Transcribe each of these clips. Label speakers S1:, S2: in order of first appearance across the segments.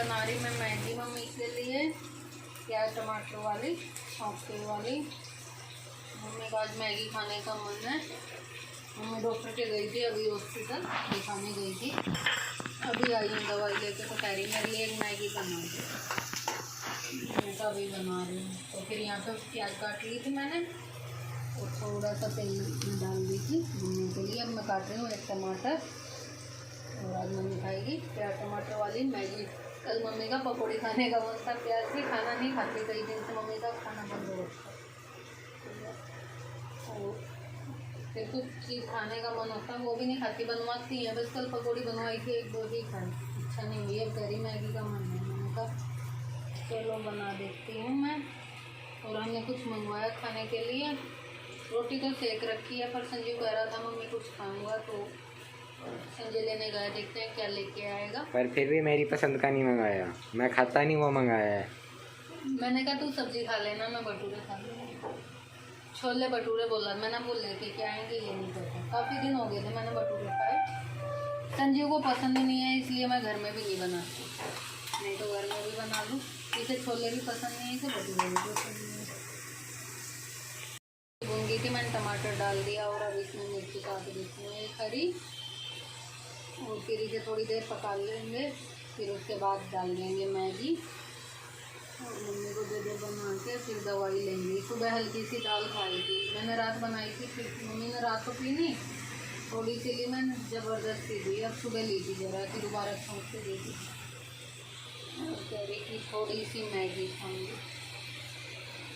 S1: बना रही मैं मैगी मम्मी के लिए, प्याज टमाटर वाली सौंफ वाली। मम्मी का आज मैगी खाने का मन है। मम्मी डॉक्टर के गई थी अभी हॉस्पिटल, दिखाने गई थी, अभी आई हूँ दवाई लेके। तो कह रही मेरे लिए एक मैगी बना दो, मैं तो अभी बना रही हूँ। तो फिर यहाँ पे प्याज काट ली थी मैंने और थोड़ा सा तेल में डाल दी थी भूनने के लिए। अब मैं काट रही हूँ एक टमाटर, और आज मम्मी खाएगी प्याज टमाटर वाली मैगी। कल मम्मी का पकौड़ी खाने का मन था, प्याज से खाना नहीं खाती कई दिन से, मम्मी का खाना बंद हो रखा। और फिर कुछ चीज़ खाने का मन होता है वो भी नहीं खाती, बनवाती है बस। कल पकौड़ी बनवाई थी, एक दो ही खाई, इच्छा नहीं हुई। अब कह रही मैगी का मन है, मैंने कहा चलो बना देती हूँ मैं। और हमने कुछ मंगवाया खाने के लिए, रोटी तो सेक रखी है, पर संजीव कह रहा था मम्मी कुछ खाऊंगा, तो संजय लेने गया, देखते हैं क्या लेके आएगा।
S2: पर फिर भी मेरी पसंद का नहीं मंगाया, मैं खाता नहीं, वो मंगाया है।
S1: मैंने कहा तू सब्जी खा लेना, मैं भटूरे खा लूँगा। छोले भटूरे बोला, मैंने बोल लेके क्या आएंगे ये नहीं पता, काफ़ी दिन हो गए थे मैंने भटूरे खाए। संजीव को पसंद नहीं है इसलिए मैं घर में भी नहीं बनाती, नहीं तो घर में भी बना लूँ। इसे छोले भी पसंद नहीं है, इसे भटूरे भी पसंद नहीं है। भून गई थी, मैंने टमाटर डाल दिया और अब इसमें मिर्ची काट दी थी हरी, और फिर इसे थोड़ी देर पका लेंगे। फिर उसके बाद डाल देंगे मैगी और मम्मी को दे बना के फिर दवाई लेंगे। सुबह हल्की सी दाल खाई थी मैंने, रात बनाई थी, फिर मम्मी ने रात को पी नहीं, थोड़ी सी ली मैंने, ज़बरदस्ती दी। अब सुबह ली थी जरा कि दोबारा छौंक से दी थी। कह रही थी थोड़ी सी मैगी खाऊंगी,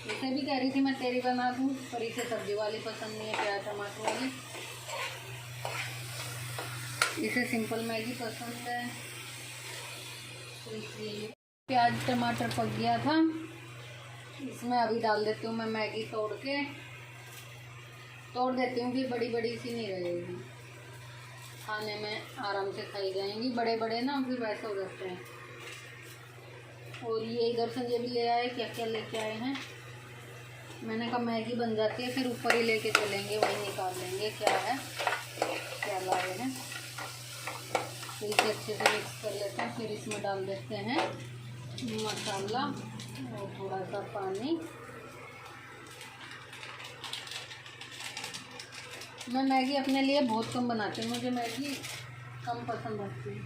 S1: इसे भी कह रही थी मैं तेरी बना दूँ, पर इसे सब्जी वाली पसंद नहीं है, प्याज टमाटर वाली। इसे सिंपल मैगी पसंद है, तो इसलिए प्याज टमाटर पक गया था, इसमें अभी डाल देती हूँ मैं मैगी तोड़ देती हूँ, फिर बड़ी बड़ी सी नहीं रहेगी, खाने में आराम से खाई जाएंगी। बड़े बड़े ना फिर वैसे हो जाते हैं। और ये इधर संजय भी ले आए, क्या क्या लेके आए हैं। मैंने कहा मैगी बन जाती है फिर ऊपर ही लेके चलेंगे, वही निकाल लेंगे क्या है, क्या लाए हैं। फिर इसे अच्छे से मिक्स कर लेते हैं, फिर इसमें डाल देते हैं मसाला और थोड़ा सा पानी। मैं मैगी अपने लिए बहुत कम बनाती हूँ, मुझे मैगी कम पसंद आती है,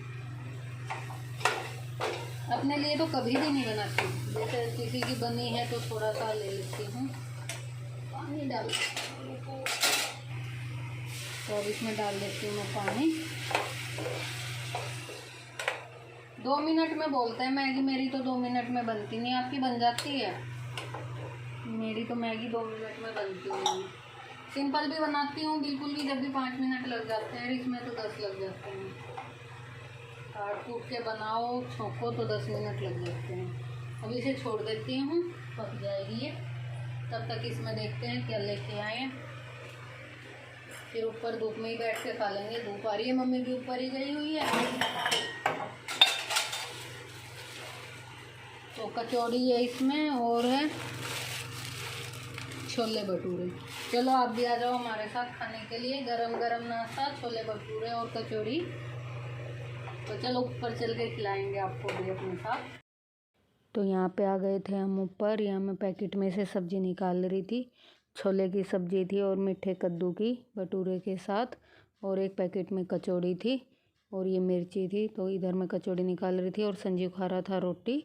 S1: अपने लिए तो कभी भी नहीं बनाती। जैसे किसी की बनी है तो थोड़ा सा ले लेती हूँ, पानी डाल, तो अब इसमें डाल देती हूँ मैं पानी। 2 मिनट में बोलते हैं मैगी, मेरी तो 2 मिनट में बनती नहीं, आपकी बन जाती है, मेरी तो मैगी 2 मिनट में बनती नहीं। सिंपल भी बनाती हूँ बिल्कुल भी, जब भी 5 मिनट लग जाते हैं, इसमें तो 10 लग जाते हैं। काट कूट के बनाओ छोंको तो 10 मिनट लग जाते हैं। अब इसे छोड़ देती हूँ, पक जाएगी ये, तब तक इसमें देखते हैं क्या लेके आए हैं। फिर ऊपर धूप में ही बैठ के खा लेंगे, धूप आ रही है, मम्मी भी ऊपर ही गई हुई है। तो कचौड़ी है इसमें और है छोले भटूरे। चलो आप भी आ जाओ हमारे साथ खाने के लिए, गरम गरम नाश्ता, छोले भटूरे और कचौड़ी। तो चलो ऊपर चल के खिलाएंगे आपको भी अपने साथ। तो यहाँ पे आ गए थे हम ऊपर, यहाँ मैं पैकेट में से सब्ज़ी निकाल रही थी। छोले की सब्ज़ी थी और मीठे कद्दू की भटूरे के साथ, और एक पैकेट में कचौड़ी थी और ये मिर्ची थी। तो इधर मैं कचौड़ी निकाल रही थी और संजीव खा रहा था रोटी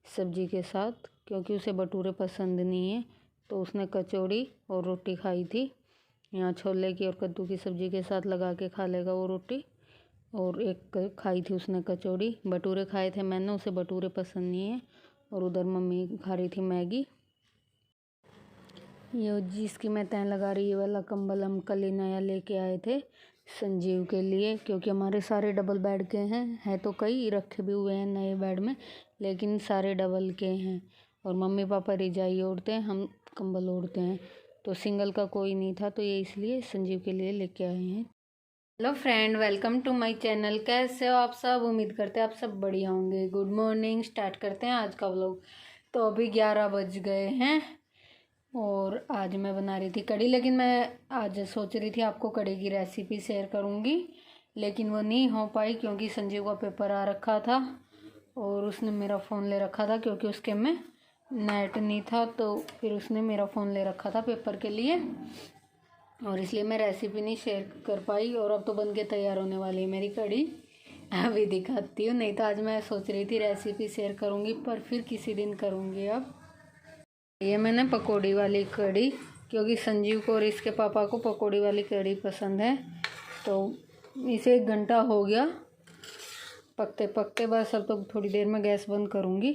S1: सब्ज़ी के साथ, क्योंकि उसे भटूरे पसंद नहीं है, तो उसने कचौड़ी और रोटी खाई थी। यहाँ छोले की और कद्दू की सब्ज़ी के साथ लगा के खा लेगा वो रोटी, और एक खाई थी उसने कचौड़ी। भटूरे खाए थे मैंने, उसे भटूरे पसंद नहीं है। और उधर मम्मी खा रही थी मैगी। ये जिसकी मैं तय लगा रही, ये वाला कंबल हम कल ही नया लेके आए थे संजीव के लिए, क्योंकि हमारे सारे डबल बेड के हैं तो कई रखे भी हुए हैं नए बेड में, लेकिन सारे डबल के हैं। और मम्मी पापा रजाई ओढ़ते हैं, हम कंबल ओढ़ते हैं, तो सिंगल का कोई नहीं था, तो ये इसलिए संजीव के लिए लेके आए हैं। Hello friend, welcome to my channel. कैसे हो आप सब? उम्मीद करते हैं आप सब बढ़िया होंगे। गुड मॉर्निंग, स्टार्ट करते हैं आज का व्लॉग। तो अभी 11 बज गए हैं और आज मैं बना रही थी कढ़ी, लेकिन मैं आज सोच रही थी आपको कढ़ी की रेसिपी शेयर करूंगी, लेकिन वो नहीं हो पाई क्योंकि संजीव का पेपर आ रखा था और उसने मेरा फ़ोन ले रखा था क्योंकि उसके में नेट नहीं था, तो फिर उसने मेरा फ़ोन ले रखा था पेपर के लिए, और इसलिए मैं रेसिपी नहीं शेयर कर पाई। और अब तो बन के तैयार होने वाली है मेरी कढ़ी, अभी दिखाती हूँ। नहीं तो आज मैं सोच रही थी रेसिपी शेयर करूँगी, पर फिर किसी दिन करूँगी। अब ये मैंने पकौड़ी वाली कढ़ी, क्योंकि संजीव को और इसके पापा को पकौड़ी वाली कढ़ी पसंद है, तो इसे 1 घंटा हो गया पकते पकते। बस अब तो थोड़ी देर में गैस बंद करूँगी,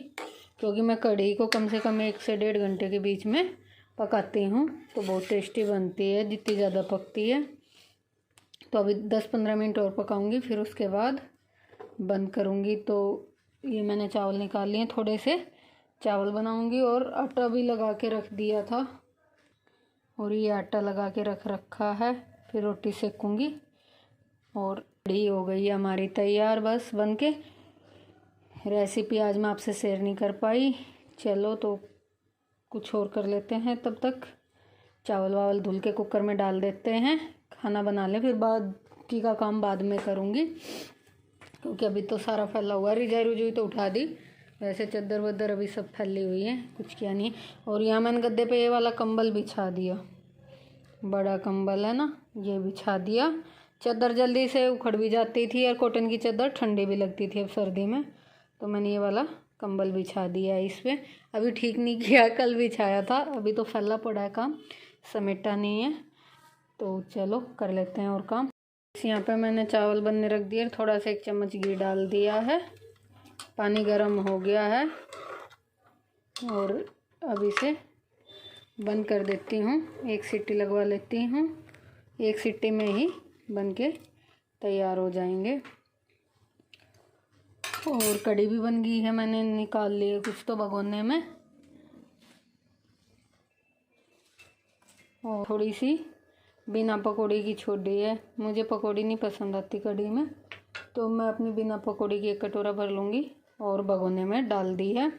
S1: क्योंकि मैं कढ़ी को कम से कम 1 से 1.5 घंटे के बीच में पकाती हूँ, तो बहुत टेस्टी बनती है जितनी ज़्यादा पकती है। तो अभी 10-15 मिनट और पकाऊंगी, फिर उसके बाद बंद करूँगी। तो ये मैंने चावल निकाल लिए, थोड़े से चावल बनाऊँगी, और आटा भी लगा के रख दिया था, और ये आटा लगा के रख रखा है। फिर रोटी सेकूँगी, और कढ़ी हो गई है हमारी तैयार बस बन के। रेसिपी आज मैं आपसे शेयर नहीं कर पाई। चलो तो कुछ और कर लेते हैं, तब तक चावल वावल धुल के कुकर में डाल देते हैं, खाना बना लें, फिर बाकी का काम बाद में करूँगी, क्योंकि अभी तो सारा फैला हुआ है। रिजाई रुजाई तो उठा दी, वैसे चद्दर वद्दर अभी सब फैली हुई है, कुछ किया नहीं। और यहाँ मैंने गद्दे पे ये वाला कंबल बिछा दिया, बड़ा कंबल है ना, ये बिछा दिया। चादर जल्दी से उखड़ भी जाती थी, और कॉटन की चादर ठंडी भी लगती थी अब सर्दी में, तो मैंने ये वाला कंबल बिछा दिया है इस पर। अभी ठीक नहीं किया, कल बिछाया था, अभी तो फैला पड़ा है, काम समेटा नहीं है। तो चलो कर लेते हैं और काम। यहाँ पे मैंने चावल बनने रख दिए, थोड़ा सा 1 चम्मच घी डाल दिया है, पानी गर्म हो गया है, और अब इसे बंद कर देती हूँ, 1 सीटी लगवा लेती हूँ। 1 सीटी में ही बन के तैयार हो जाएंगे। और कढ़ी भी बन गई है, मैंने निकाल ली है कुछ तो भगोने में, और थोड़ी सी बिना पकौड़ी की छोड़ी है। मुझे पकौड़ी नहीं पसंद आती कढ़ी में, तो मैं अपनी बिना पकौड़ी की 1 कटोरा भर लूँगी और भगोने में डाल दी है,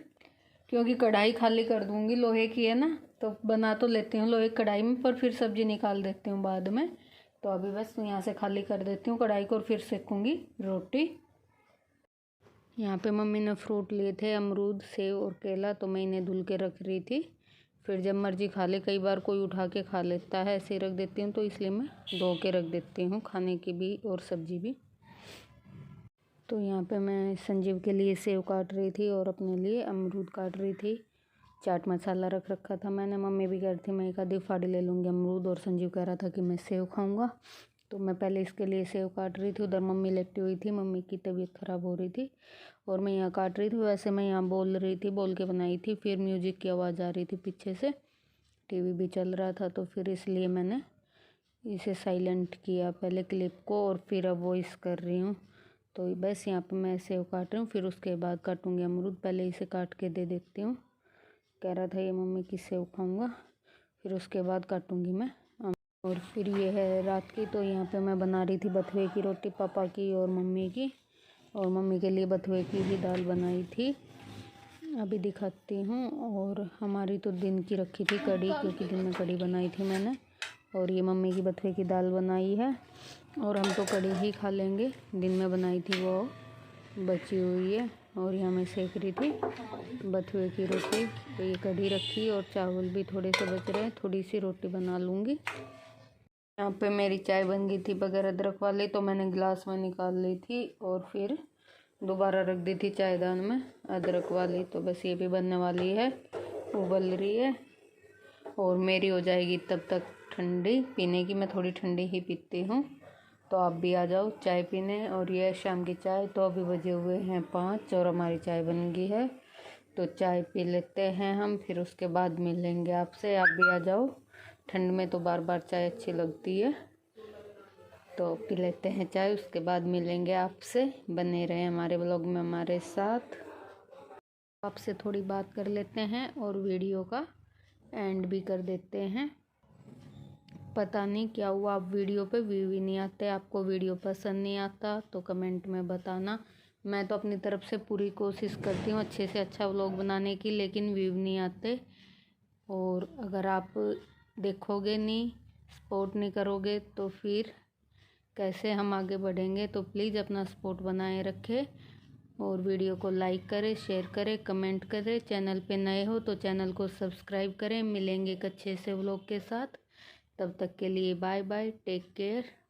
S1: क्योंकि कढ़ाई खाली कर दूँगी, लोहे की है ना, तो बना तो लेती हूँ लोहे की कढ़ाई में, पर फिर सब्ज़ी निकाल देती हूँ बाद में। तो अभी बस यहाँ से खाली कर देती हूँ कढ़ाई को, और फिर सेकूँगी रोटी। यहाँ पे मम्मी ने फ्रूट लिए थे, अमरूद, सेब और केला, तो मैं इन्हें धुल के रख रही थी, फिर जब मर्जी खा ले। कई बार कोई उठा के खा लेता है, ऐसे ही रख देती हूँ, तो इसलिए मैं धो के रख देती हूँ, खाने की भी और सब्जी भी। तो यहाँ पे मैं संजीव के लिए सेब काट रही थी, और अपने लिए अमरूद काट रही थी। चाट मसाला रख रखा था मैंने, मम्मी भी कह रही थी मैं 1 आधी फाड़ी ले लूँगी अमरूद, और संजीव कह रहा था कि मैं सेब खाऊँगा, तो मैं पहले इसके लिए सेब काट रही थी। उधर मम्मी लेटी हुई थी, मम्मी की तबीयत ख़राब हो रही थी, और मैं यहाँ काट रही थी। वैसे मैं यहाँ बोल रही थी, बोल के बनाई थी, फिर म्यूजिक की आवाज़ आ रही थी पीछे से, टीवी भी चल रहा था, तो फिर इसलिए मैंने इसे साइलेंट किया पहले क्लिप को, और फिर अब वॉइस कर रही हूँ। तो बस यहाँ पे मैं सेब काट रही हूँ, फिर उसके बाद काटूँगी अमरूद। पहले इसे काट के दे देती हूँ, कह रहा था ये मम्मी की सेब खाऊँगा, फिर उसके बाद काटूँगी मैं। और फिर ये है रात की, तो यहाँ पे मैं बना रही थी बथुए की रोटी, पापा की और मम्मी की, और मम्मी के लिए बथुए की ही दाल बनाई थी, अभी दिखाती हूँ। और हमारी तो दिन की रखी थी कढ़ी, क्योंकि दिन में कढ़ी बनाई थी मैंने, और ये मम्मी की बथुए की दाल बनाई है, और हम तो कढ़ी ही खा लेंगे, दिन में बनाई थी वो बची हुई है। और यहाँ मैं सेक रही थी बथुए की रोटी, तो ये कढ़ी रखी, और चावल भी थोड़े से बच रहे हैं, थोड़ी सी रोटी बना लूँगी। यहाँ पे मेरी चाय बन गई थी बगैर अदरक वाली, तो मैंने गिलास में निकाल ली थी, और फिर दोबारा रख दी थी चायदान में अदरक वाली। तो बस ये भी बनने वाली है, उबल रही है, और मेरी हो जाएगी तब तक ठंडी पीने की। मैं थोड़ी ठंडी ही पीती हूँ, तो आप भी आ जाओ चाय पीने। और ये है शाम की चाय, तो अभी बजे हुए हैं 5 और हमारी चाय बन गई है, तो चाय पी लेते हैं हम, फिर उसके बाद मिलेंगे आपसे। आप भी आ जाओ, ठंड में तो बार बार चाय अच्छी लगती है, तो पी लेते हैं चाय, उसके बाद मिलेंगे आपसे। बने रहे हमारे ब्लॉग में हमारे साथ। आपसे थोड़ी बात कर लेते हैं, और वीडियो का एंड भी कर देते हैं। पता नहीं क्या हुआ, आप वीडियो पे व्यू ही नहीं आते, आपको वीडियो पसंद नहीं आता तो कमेंट में बताना। मैं तो अपनी तरफ से पूरी कोशिश करती हूँ अच्छे से अच्छा व्लॉग बनाने की, लेकिन व्यू नहीं आते। और अगर आप देखोगे नहीं, सपोर्ट नहीं करोगे, तो फिर कैसे हम आगे बढ़ेंगे। तो प्लीज़ अपना सपोर्ट बनाए रखें, और वीडियो को लाइक करें, शेयर करें, कमेंट करें। चैनल पे नए हो तो चैनल को सब्सक्राइब करें। मिलेंगे एक अच्छे से व्लॉग के साथ। तब तक के लिए बाय बाय, टेक केयर।